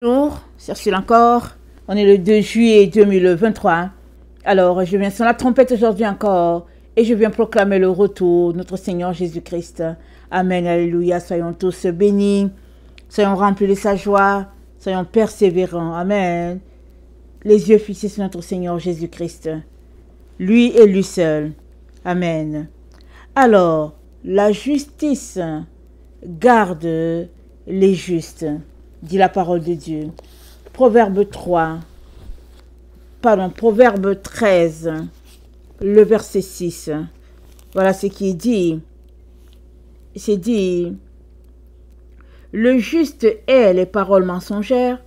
Bonjour, c'est Ursule encore. On est le 2 juillet 2023. Alors, je viens sur la trompette aujourd'hui encore et je viens proclamer le retour de notre Seigneur Jésus-Christ. Amen, alléluia. Soyons tous bénis, soyons remplis de sa joie, soyons persévérants. Amen. Les yeux fixés sur notre Seigneur Jésus-Christ. Lui et lui seul. Amen. Alors, la justice garde les justes, dit la parole de Dieu. Proverbe 13, le verset 6. Voilà ce qui est dit. C'est dit, le juste hait les paroles mensongères,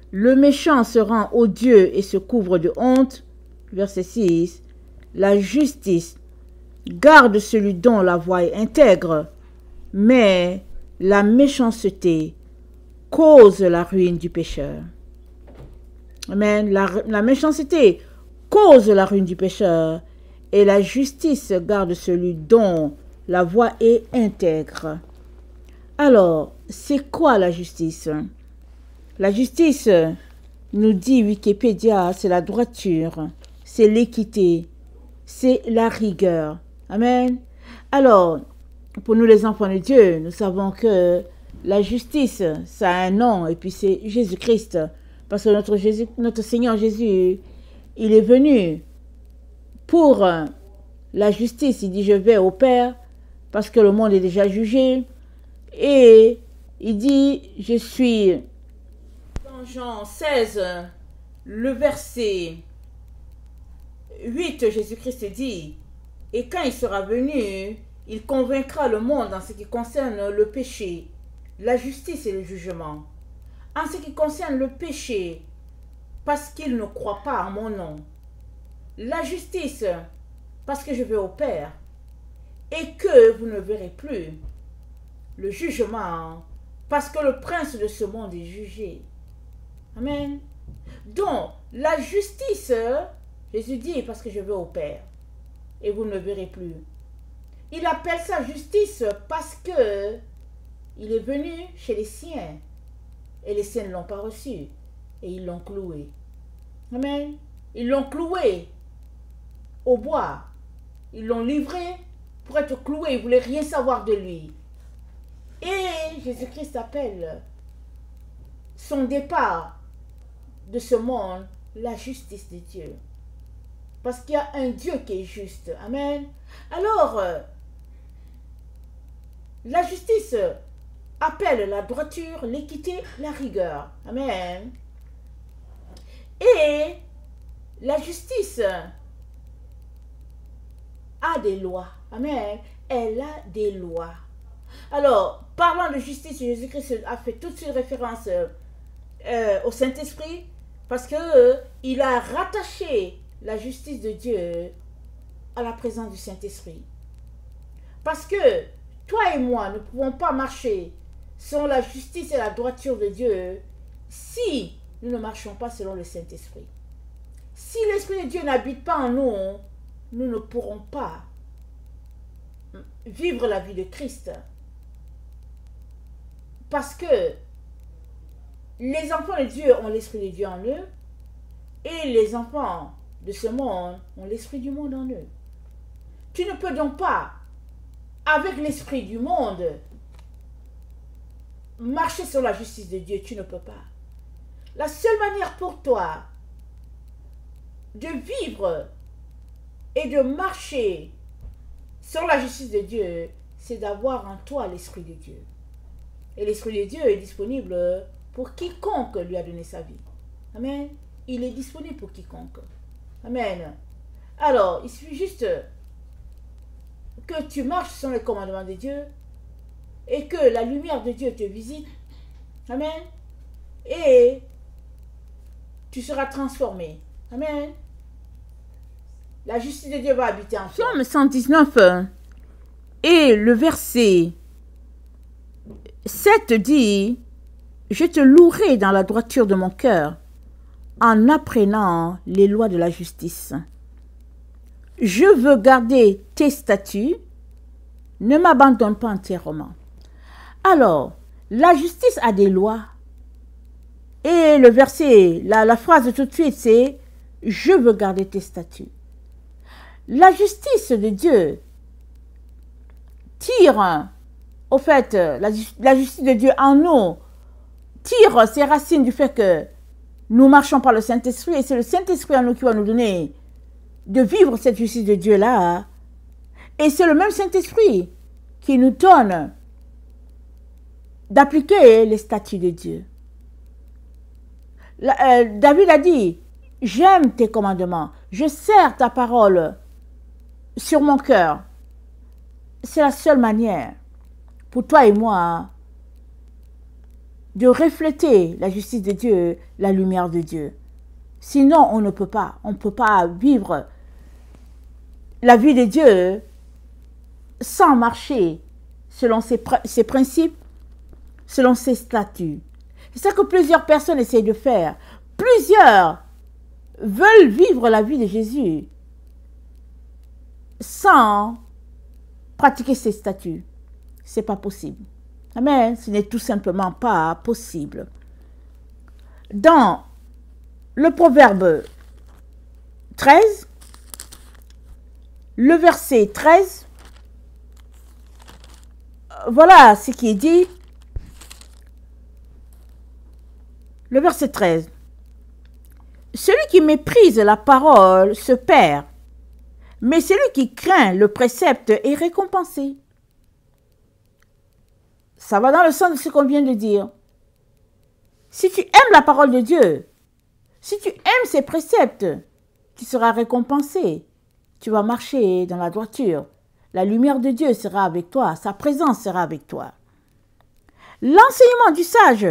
le méchant se rend odieux et se couvre de honte. Verset 6. La justice garde celui dont la voie est intègre, mais la méchanceté cause la ruine du pécheur. Amen. La méchanceté cause la ruine du pécheur et la justice garde celui dont la voie est intègre. Alors, c'est quoi la justice? La justice, nous dit Wikipédia, c'est la droiture, c'est l'équité, c'est la rigueur. Amen. Alors, pour nous les enfants de Dieu, nous savons que la justice, ça a un nom, et puis c'est Jésus-Christ. Parce que notre Seigneur Jésus, il est venu pour la justice. Il dit, je vais au Père, parce que le monde est déjà jugé. Et il dit, je suis, dans Jean 16, le verset 8, Jésus-Christ dit, et quand il sera venu, il convaincra le monde en ce qui concerne le péché, la justice et le jugement. En ce qui concerne le péché, parce qu'il ne croit pas en mon nom. La justice, parce que je vais au Père et que vous ne verrez plus. Le jugement, parce que le prince de ce monde est jugé. Amen. Donc, la justice, Jésus dit, parce que je vais au Père et vous ne verrez plus. Il appelle ça justice parce que il est venu chez les siens. Et les siens ne l'ont pas reçu. Et ils l'ont cloué. Amen. Ils l'ont cloué au bois. Ils l'ont livré pour être cloué. Ils ne voulaient rien savoir de lui. Et Jésus-Christ appelle son départ de ce monde la justice de Dieu. Parce qu'il y a un Dieu qui est juste. Amen. Alors, la justice appelle la droiture, l'équité, la rigueur. Amen. Et la justice a des lois. Amen. Elle a des lois. Alors, parlant de justice, Jésus-Christ a fait toute une référence au Saint-Esprit parce qu'il a rattaché la justice de Dieu à la présence du Saint-Esprit. Parce que toi et moi ne pouvons pas marcher selon la justice et la droiture de Dieu si nous ne marchons pas selon le Saint-Esprit. Si l'Esprit de Dieu n'habite pas en nous, nous ne pourrons pas vivre la vie de Christ. Parce que les enfants de Dieu ont l'Esprit de Dieu en eux et les enfants de ce monde ont l'Esprit du monde en eux. Tu ne peux donc pas, avec l'Esprit du monde, marcher sur la justice de Dieu, tu ne peux pas. La seule manière pour toi de vivre et de marcher sur la justice de Dieu, c'est d'avoir en toi l'Esprit de Dieu. Et l'Esprit de Dieu est disponible pour quiconque lui a donné sa vie. Amen. Il est disponible pour quiconque. Amen. Alors, il suffit juste que tu marches sur les commandements de Dieu et que la lumière de Dieu te visite. Amen. Et tu seras transformé. Amen. La justice de Dieu va habiter en toi. Psaume 119 et le verset 7 dit, « Je te louerai dans la droiture de mon cœur en apprenant les lois de la justice. Je veux garder tes statuts, ne m'abandonne pas entièrement. » Alors, la justice a des lois Et le verset, la phrase de tout de suite, c'est « Je veux garder tes statuts ». La justice de Dieu tire, au fait, la justice de Dieu en nous, tire ses racines du fait que nous marchons par le Saint-Esprit, et c'est le Saint-Esprit en nous qui va nous donner de vivre cette justice de Dieu-là. Et c'est le même Saint-Esprit qui nous donne d'appliquer les statuts de Dieu. David a dit, j'aime tes commandements, je serre ta parole sur mon cœur. C'est la seule manière pour toi et moi de refléter la justice de Dieu, la lumière de Dieu. Sinon, on ne peut pas. On ne peut pas vivre la vie de Dieu sans marcher selon ses principes, selon ses statuts. C'est ça que plusieurs personnes essayent de faire. Plusieurs veulent vivre la vie de Jésus sans pratiquer ses statuts. Ce n'est pas possible. Amen. Ce n'est tout simplement pas possible. Dans le Proverbe 13, le verset 13, voilà ce qui est dit. Le verset 13. Celui qui méprise la parole se perd, mais celui qui craint le précepte est récompensé. Ça va dans le sens de ce qu'on vient de dire. Si tu aimes la parole de Dieu, si tu aimes ses préceptes, tu seras récompensé. Tu vas marcher dans la droiture. La lumière de Dieu sera avec toi, sa présence sera avec toi. L'enseignement du sage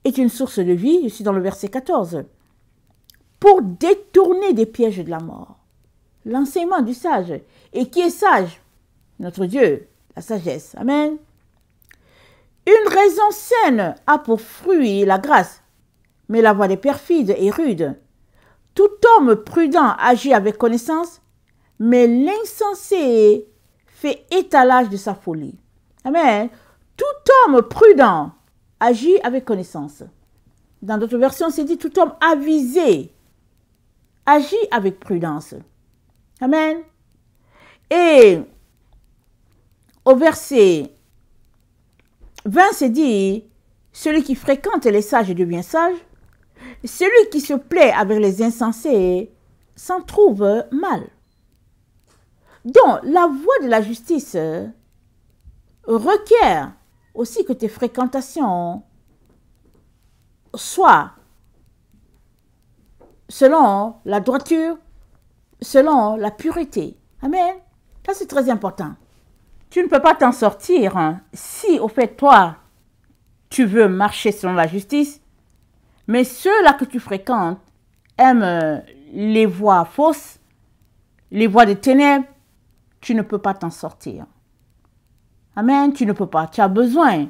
est une source de vie, je suis dans le verset 14, pour détourner des pièges de la mort. L'enseignement du sage. Et qui est sage? Notre Dieu, la sagesse. Amen. Une raison saine a pour fruit la grâce, mais la voie des perfides est rude. Tout homme prudent agit avec connaissance, mais l'insensé fait étalage de sa folie. Amen. Tout homme prudent agit avec connaissance. Dans d'autres versions, c'est dit tout homme avisé agit avec prudence. Amen. Et au verset 20, c'est dit, celui qui fréquente les sages devient sage, celui qui se plaît avec les insensés s'en trouve mal. Donc, la voie de la justice requiert aussi que tes fréquentations soient selon la droiture, selon la pureté. Amen. Ça, c'est très important. Tu ne peux pas t'en sortir si, au fait, toi, tu veux marcher selon la justice, mais ceux-là que tu fréquentes aiment les voies fausses, les voies des ténèbres, tu ne peux pas t'en sortir. Amen, tu ne peux pas. Tu as besoin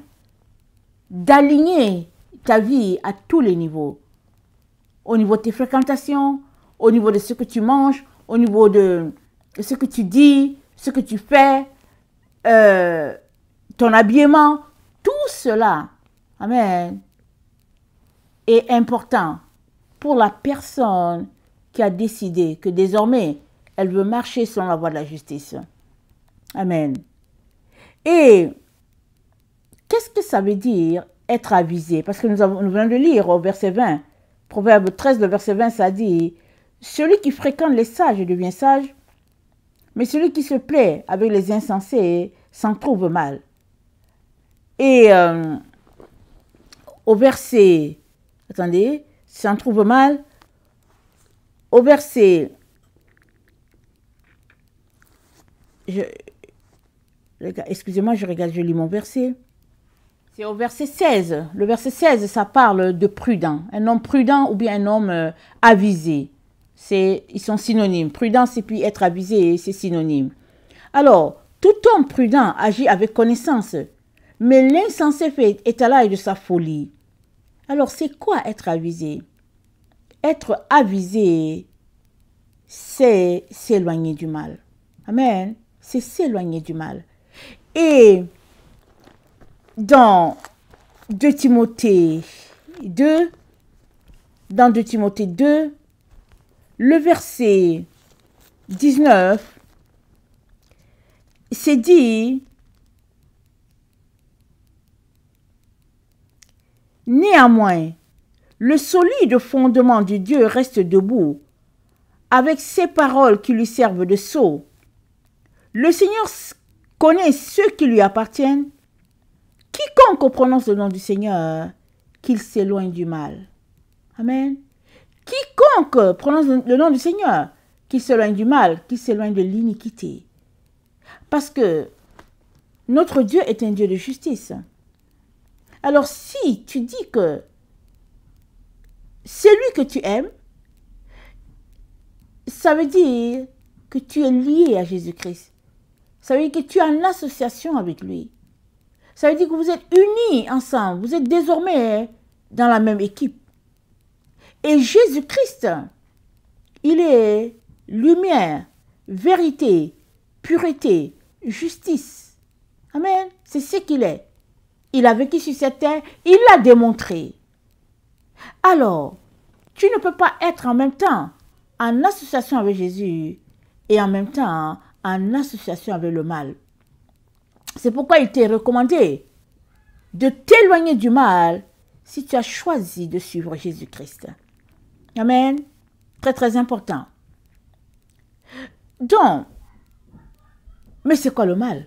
d'aligner ta vie à tous les niveaux. Au niveau de tes fréquentations, au niveau de ce que tu manges, au niveau de ce que tu dis, ce que tu fais, ton habillement, tout cela, amen, est important pour la personne qui a décidé que désormais, elle veut marcher selon la voie de la justice. Amen. Et qu'est-ce que ça veut dire être avisé? Parce que nous venons de lire au verset 20, Proverbe 13, le verset 20, ça dit « Celui qui fréquente les sages devient sage, mais celui qui se plaît avec les insensés s'en trouve mal. » Et au verset, attendez, s'en trouve mal, au verset, excusez-moi, je lis mon verset. C'est au verset 16. Le verset 16, ça parle de prudent. Un homme prudent ou bien un homme avisé. Ils sont synonymes. Prudence et puis être avisé, c'est synonyme. Alors, tout homme prudent agit avec connaissance, mais l'insensé fait étalage de sa folie. Alors, c'est quoi être avisé? Être avisé, c'est s'éloigner du mal. Amen. C'est s'éloigner du mal. Et dans 2 Timothée 2, dans 2 Timothée 2, le verset 19, c'est dit: néanmoins, le solide fondement du Dieu reste debout, avec ses paroles qui lui servent de sceau. Le Seigneur connaît ceux qui lui appartiennent. Quiconque prononce le nom du Seigneur, qu'il s'éloigne du mal. Amen. Quiconque prononce le nom du Seigneur, qu'il s'éloigne du mal, qu'il s'éloigne de l'iniquité. Parce que notre Dieu est un Dieu de justice. Alors si tu dis que c'est lui que tu aimes, ça veut dire que tu es lié à Jésus-Christ. Ça veut dire que tu es en association avec lui. Ça veut dire que vous êtes unis ensemble. Vous êtes désormais dans la même équipe. Et Jésus-Christ, il est lumière, vérité, pureté, justice. Amen. C'est ce qu'il est. Il a vécu sur cette terre, il l'a démontré. Alors, tu ne peux pas être en même temps en association avec Jésus et en même temps en association avec le mal. C'est pourquoi il t'est recommandé de t'éloigner du mal si tu as choisi de suivre Jésus-Christ. Amen. Très, très important. Donc, mais c'est quoi le mal?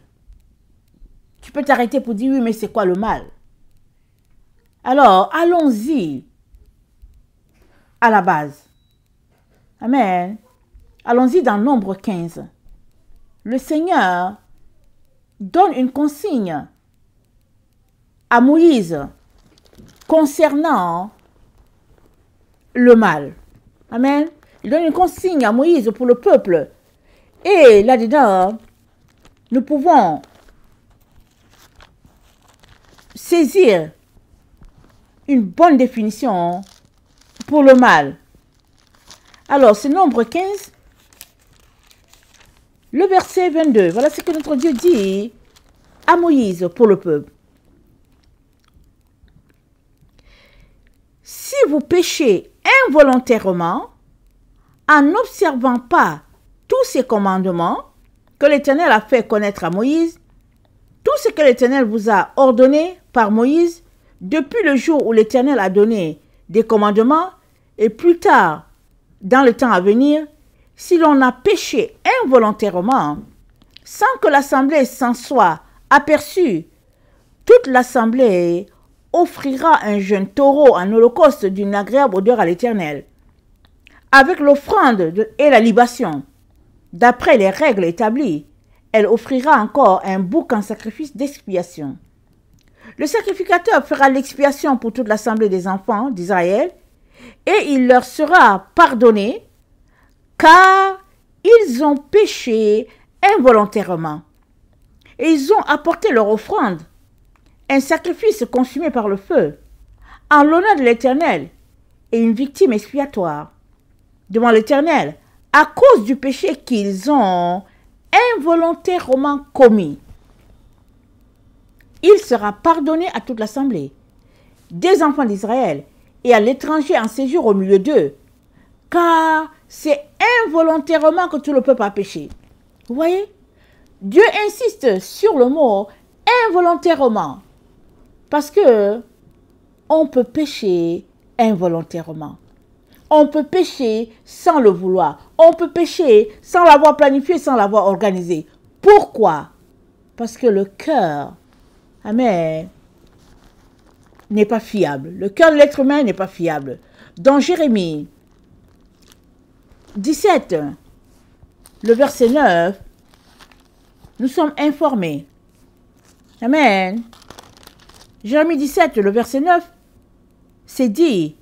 Tu peux t'arrêter pour dire oui, mais c'est quoi le mal? Alors, allons-y à la base. Amen. Allons-y dans Nombre 15. Le Seigneur donne une consigne à Moïse concernant le mal. Amen. Il donne une consigne à Moïse pour le peuple. Et là-dedans, nous pouvons saisir une bonne définition pour le mal. Alors, c'est Nombre 15, le verset 22. Voilà ce que notre Dieu dit à Moïse pour le peuple. Si vous péchez involontairement, en n'observant pas tous ces commandements que l'Éternel a fait connaître à Moïse, tout ce que l'Éternel vous a ordonné par Moïse, depuis le jour où l'Éternel a donné des commandements, et plus tard, dans le temps à venir, si l'on a péché involontairement, sans que l'assemblée s'en soit aperçue, toute l'assemblée offrira un jeune taureau en holocauste d'une agréable odeur à l'Éternel, avec l'offrande et la libation. D'après les règles établies, elle offrira encore un bouc en sacrifice d'expiation. Le sacrificateur fera l'expiation pour toute l'assemblée des enfants d'Israël, et il leur sera pardonné, car ils ont péché involontairement. Et ils ont apporté leur offrande, un sacrifice consumé par le feu, en l'honneur de l'Éternel, et une victime expiatoire devant l'Éternel, à cause du péché qu'ils ont involontairement commis. Il sera pardonné à toute l'assemblée, des enfants d'Israël, et à l'étranger en séjour au milieu d'eux, car c'est involontairement que tout le peuple a péché. Vous voyez? Dieu insiste sur le mot involontairement, parce que on peut pécher involontairement. On peut pécher sans le vouloir. On peut pécher sans l'avoir planifié, sans l'avoir organisé. Pourquoi? Parce que le cœur, amen, n'est pas fiable. Le cœur de l'être humain n'est pas fiable. Dans Jérémie 17, le verset 9, nous sommes informés. Amen. Jérémie 17, le verset 9, c'est dit: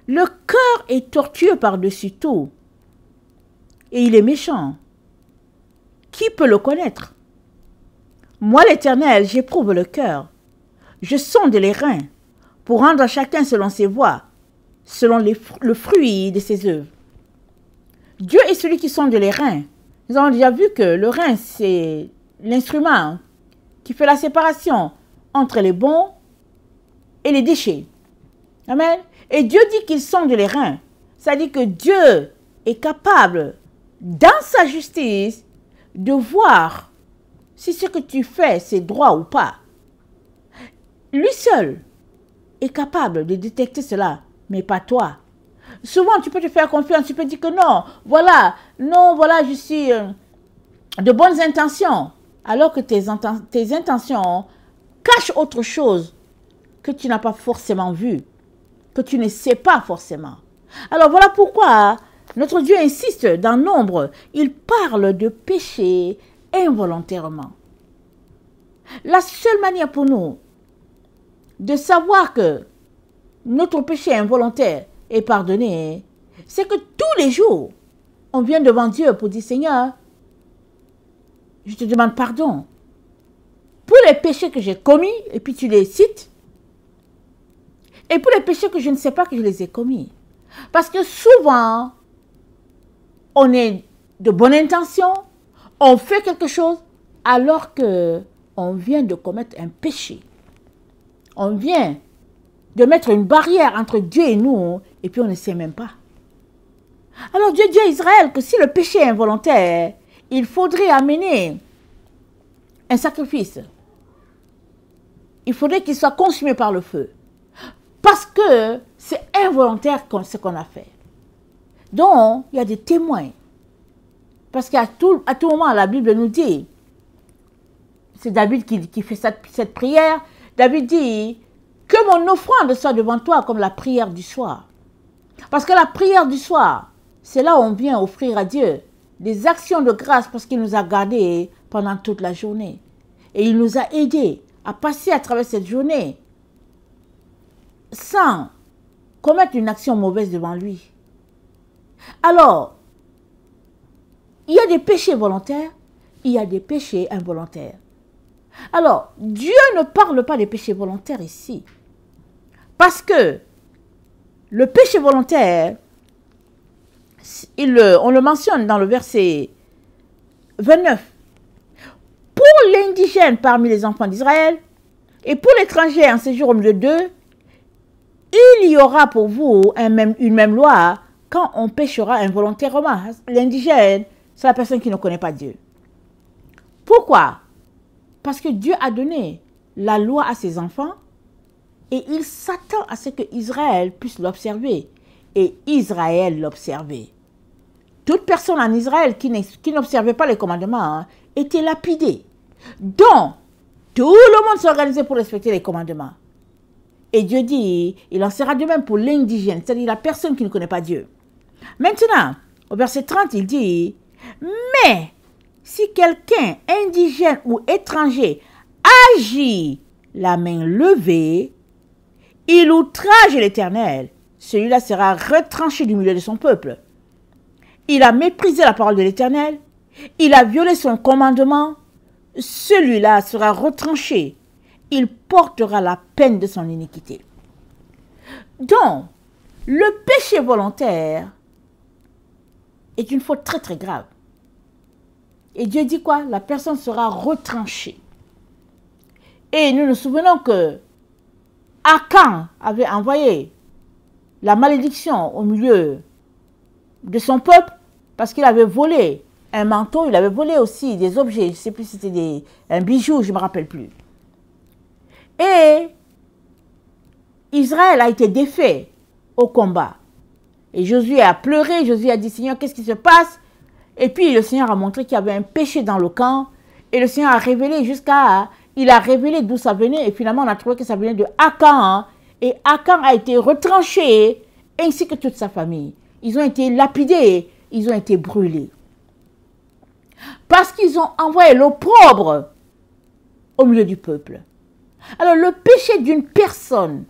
le cœur est tortueux par-dessus tout, et il est méchant. Qui peut le connaître? Moi, l'Éternel, j'éprouve le cœur. Je sonde les reins, pour rendre à chacun selon ses voies, selon le fruit de ses œuvres. Dieu est celui qui sonde les reins. Nous avons déjà vu que le rein, c'est l'instrument qui fait la séparation entre les bons et les déchets. Amen. Et Dieu dit qu'il sonde les reins. Ça dit que Dieu est capable, dans sa justice, de voir si ce que tu fais, c'est droit ou pas. Lui seul est capable de détecter cela, mais pas toi. Souvent, tu peux te faire confiance, tu peux dire que non, voilà, je suis de bonnes intentions, alors que tes intentions cachent autre chose que tu n'as pas forcément vu, que tu ne sais pas forcément. Alors voilà pourquoi notre Dieu insiste dans Nombre, il parle de péché involontairement. La seule manière pour nous de savoir que notre péché involontaire est pardonné, c'est que tous les jours, on vient devant Dieu pour dire, Seigneur, je te demande pardon pour les péchés que j'ai commis, et puis tu les cites, et pour les péchés que je ne sais pas que je les ai commis. Parce que souvent, on est de bonne intention, on fait quelque chose, alors que on vient de commettre un péché. On vient de mettre une barrière entre Dieu et nous, et puis on ne sait même pas. Alors Dieu dit à Israël que si le péché est involontaire, il faudrait amener un sacrifice. Il faudrait qu'il soit consumé par le feu. Parce que c'est involontaire ce qu'on a fait. Donc, il y a des témoins. Parce qu'à tout moment, la Bible nous dit, c'est David qui fait cette prière, David dit, que mon offrande soit devant toi comme la prière du soir. Parce que la prière du soir, c'est là où on vient offrir à Dieu des actions de grâce parce qu'il nous a gardés pendant toute la journée. Et il nous a aidés à passer à travers cette journée sans commettre une action mauvaise devant lui. Alors, il y a des péchés volontaires, il y a des péchés involontaires. Alors, Dieu ne parle pas des péchés volontaires ici. Parce que le péché volontaire, on le mentionne dans le verset 29. Pour l'indigène parmi les enfants d'Israël et pour l'étranger en séjour au milieu d'eux, il y aura pour vous une même loi quand on péchera involontairement. L'indigène, c'est la personne qui ne connaît pas Dieu. Pourquoi? Parce que Dieu a donné la loi à ses enfants et il s'attend à ce que Israël puisse l'observer. Et Israël l'observait. Toute personne en Israël qui n'observait pas les commandements était lapidée. Donc, tout le monde s'organisait pour respecter les commandements. Et Dieu dit, il en sera de même pour l'indigène, c'est-à-dire la personne qui ne connaît pas Dieu. Maintenant, au verset 30, il dit, mais si quelqu'un indigène ou étranger agit la main levée, il outrage l'Éternel, celui-là sera retranché du milieu de son peuple. Il a méprisé la parole de l'Éternel, il a violé son commandement, celui-là sera retranché, il portera la peine de son iniquité. Donc, le péché volontaire est une faute très très grave. Et Dieu dit quoi? La personne sera retranchée. Et nous nous souvenons que Akan avait envoyé la malédiction au milieu de son peuple parce qu'il avait volé un manteau, il avait volé aussi des objets, je ne sais plus si c'était un bijou, je ne me rappelle plus. Et Israël a été défait au combat. Et Josué a pleuré, Josué a dit, Seigneur, qu'est-ce qui se passe? Et puis le Seigneur a montré qu'il y avait un péché dans le camp. Et le Seigneur a révélé il a révélé d'où ça venait. Et finalement, on a trouvé que ça venait de Akan. Et Akan a été retranché, ainsi que toute sa famille. Ils ont été lapidés, ils ont été brûlés. Parce qu'ils ont envoyé l'opprobre au milieu du peuple. Alors le péché d'une personne,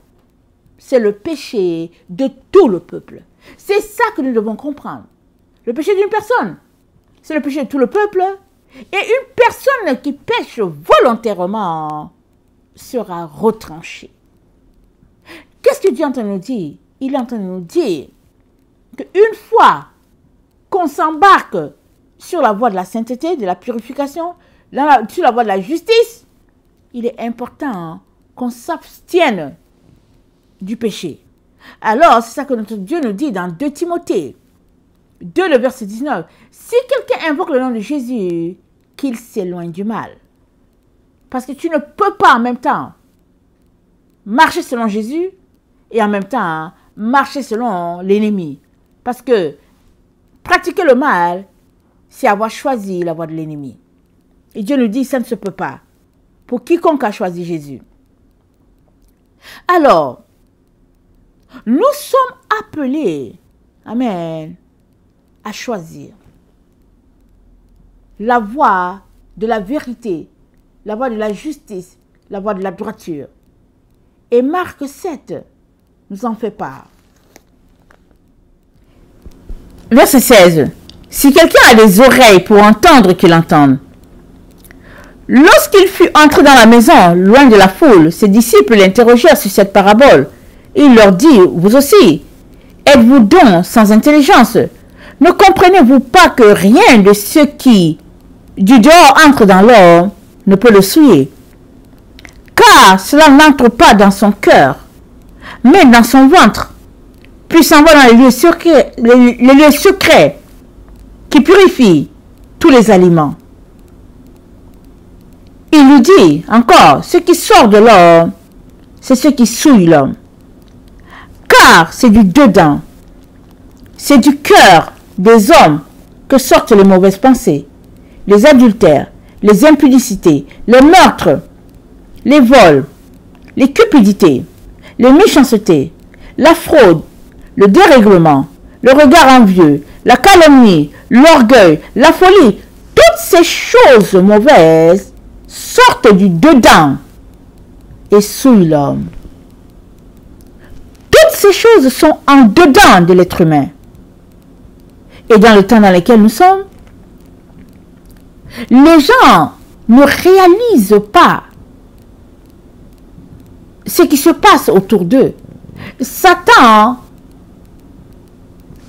c'est le péché de tout le peuple. C'est ça que nous devons comprendre. Le péché d'une personne, c'est le péché de tout le peuple. Et une personne qui pêche volontairement sera retranchée. Qu'est-ce que Dieu est en train de nous dire? Il est en train de nous dire qu'une fois qu'on s'embarque sur la voie de la sainteté, de la purification, sur la voie de la justice, il est important qu'on s'abstienne du péché. Alors, c'est ça que notre Dieu nous dit dans 2 Timothée 2, le verset 19. Si quelqu'un invoque le nom de Jésus, qu'il s'éloigne du mal. Parce que tu ne peux pas en même temps marcher selon Jésus et en même temps marcher selon l'ennemi. Parce que pratiquer le mal, c'est avoir choisi la voie de l'ennemi. Et Dieu nous dit, ça ne se peut pas. Pour quiconque a choisi Jésus. Alors, nous sommes appelés, amen, à choisir la voie de la vérité, la voie de la justice, la voie de la droiture. Et Marc 7 nous en fait part. Verset 16. Si quelqu'un a des oreilles pour entendre, qu'il entende. Lorsqu'il fut entré dans la maison, loin de la foule, ses disciples l'interrogèrent sur cette parabole. Il leur dit, vous aussi, êtes-vous donc sans intelligence? Ne comprenez-vous pas que rien de ce qui du dehors entre dans l'homme ne peut le souiller? Car cela n'entre pas dans son cœur, mais dans son ventre, puis s'en va dans les lieux secrets qui purifient tous les aliments. Il nous dit encore, ce qui sort de l'homme, c'est ce qui souille l'homme. Car c'est du dedans, c'est du cœur des hommes que sortent les mauvaises pensées, les adultères, les impudicités, les meurtres, les vols, les cupidités, les méchancetés, la fraude, le dérèglement, le regard envieux, la calomnie, l'orgueil, la folie. Toutes ces choses mauvaises sortent du dedans et souillent l'homme. Toutes ces choses sont en dedans de l'être humain. Et dans le temps dans lequel nous sommes, les gens ne réalisent pas ce qui se passe autour d'eux. Satan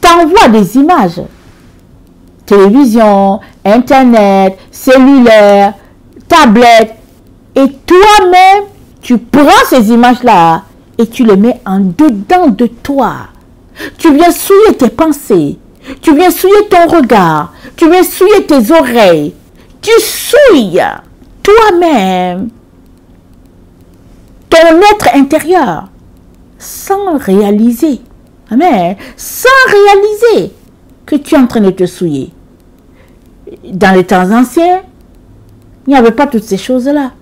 t'envoie des images. Télévision, Internet, cellulaire, tablette. Et toi-même, tu prends ces images-là et tu les mets en dedans de toi. Tu viens souiller tes pensées. Tu viens souiller ton regard. Tu viens souiller tes oreilles. Tu souilles toi-même ton être intérieur sans réaliser. Amen. Sans réaliser que tu es en train de te souiller. Dans les temps anciens, il n'y avait pas toutes ces choses-là.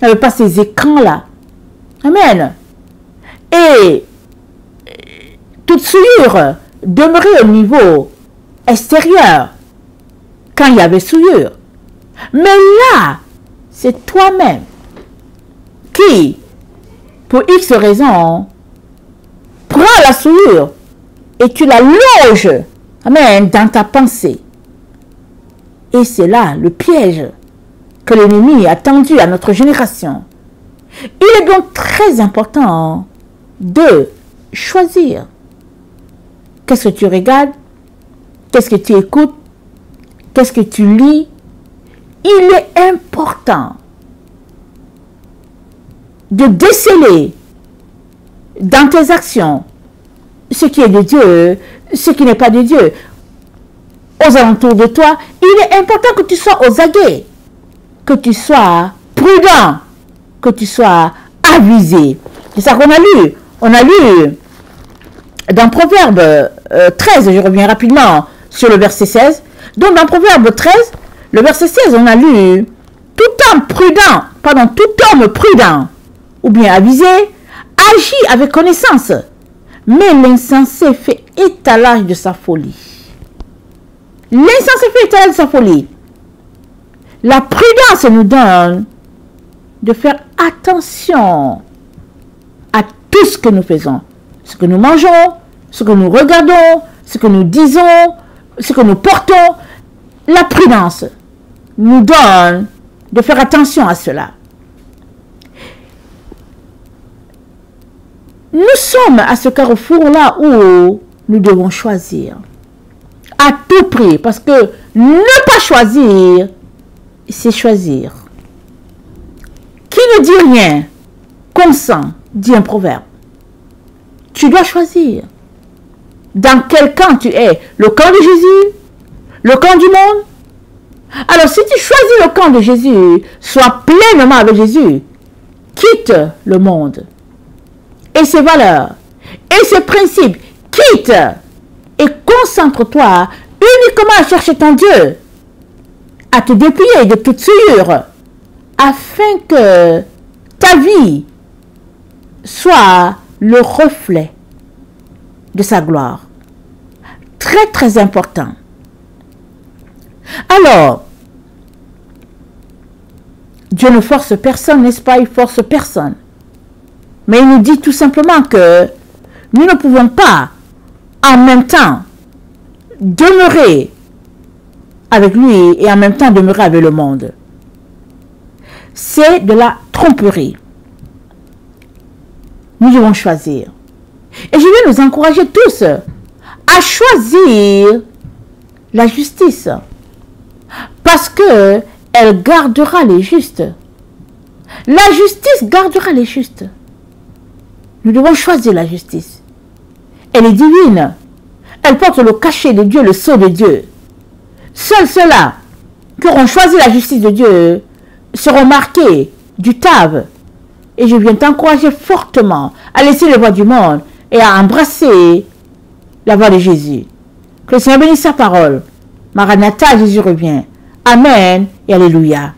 Il n'y avait pas ces écrans-là. Amen. Et toute souillure demeurait au niveau extérieur quand il y avait souillure. Mais là, c'est toi-même qui, pour X raisons, prends la souillure et tu la loges, amen, dans ta pensée. Et c'est là le piège que l'ennemi a tendu à notre génération. Il est donc très important de choisir. Qu'est-ce que tu regardes? Qu'est-ce que tu écoutes? Qu'est-ce que tu lis? Il est important de déceler dans tes actions ce qui est de Dieu, ce qui n'est pas de Dieu. Aux alentours de toi, il est important que tu sois aux aguets, que tu sois prudent, que tu sois avisé. C'est ça qu'on a lu. On a lu dans Proverbe 13, je reviens rapidement sur le verset 16. Donc dans Proverbe 13, le verset 16, on a lu tout homme prudent, ou bien avisé, agit avec connaissance, mais l'insensé fait étalage de sa folie. L'insensé fait étalage de sa folie. La prudence nous donne de faire attention à tout ce que nous faisons, ce que nous mangeons, ce que nous regardons, ce que nous disons, ce que nous portons. La prudence nous donne de faire attention à cela. Nous sommes à ce carrefour-là où nous devons choisir à tout prix, parce que ne pas choisir, c'est choisir. Qui ne dit rien consent, dit un proverbe. Tu dois choisir. Dans quel camp tu es? Le camp de Jésus? Le camp du monde? Alors si tu choisis le camp de Jésus, sois pleinement avec Jésus. Quitte le monde. Et ses valeurs. Et ses principes. Quitte. Et concentre-toi uniquement à chercher ton Dieu. À te dépouiller de toute souillure. Afin que ta vie soit le reflet de sa gloire. Très, très important. Alors, Dieu ne force personne, n'est-ce pas? Il force personne. Mais il nous dit tout simplement que nous ne pouvons pas en même temps demeurer avec lui et en même temps demeurer avec le monde. C'est de la tromperie. Nous devons choisir. Et je vais nous encourager tous à choisir la justice. Parce que elle gardera les justes. La justice gardera les justes. Nous devons choisir la justice. Elle est divine. Elle porte le cachet de Dieu, le sceau de Dieu. Seuls ceux-là qui auront choisi la justice de Dieu seront marqués du Tav. Et je viens t'encourager fortement à laisser les voies du monde et à embrasser la voie de Jésus. Que le Seigneur bénisse sa parole. Maranatha, Jésus revient. Amen et Alléluia.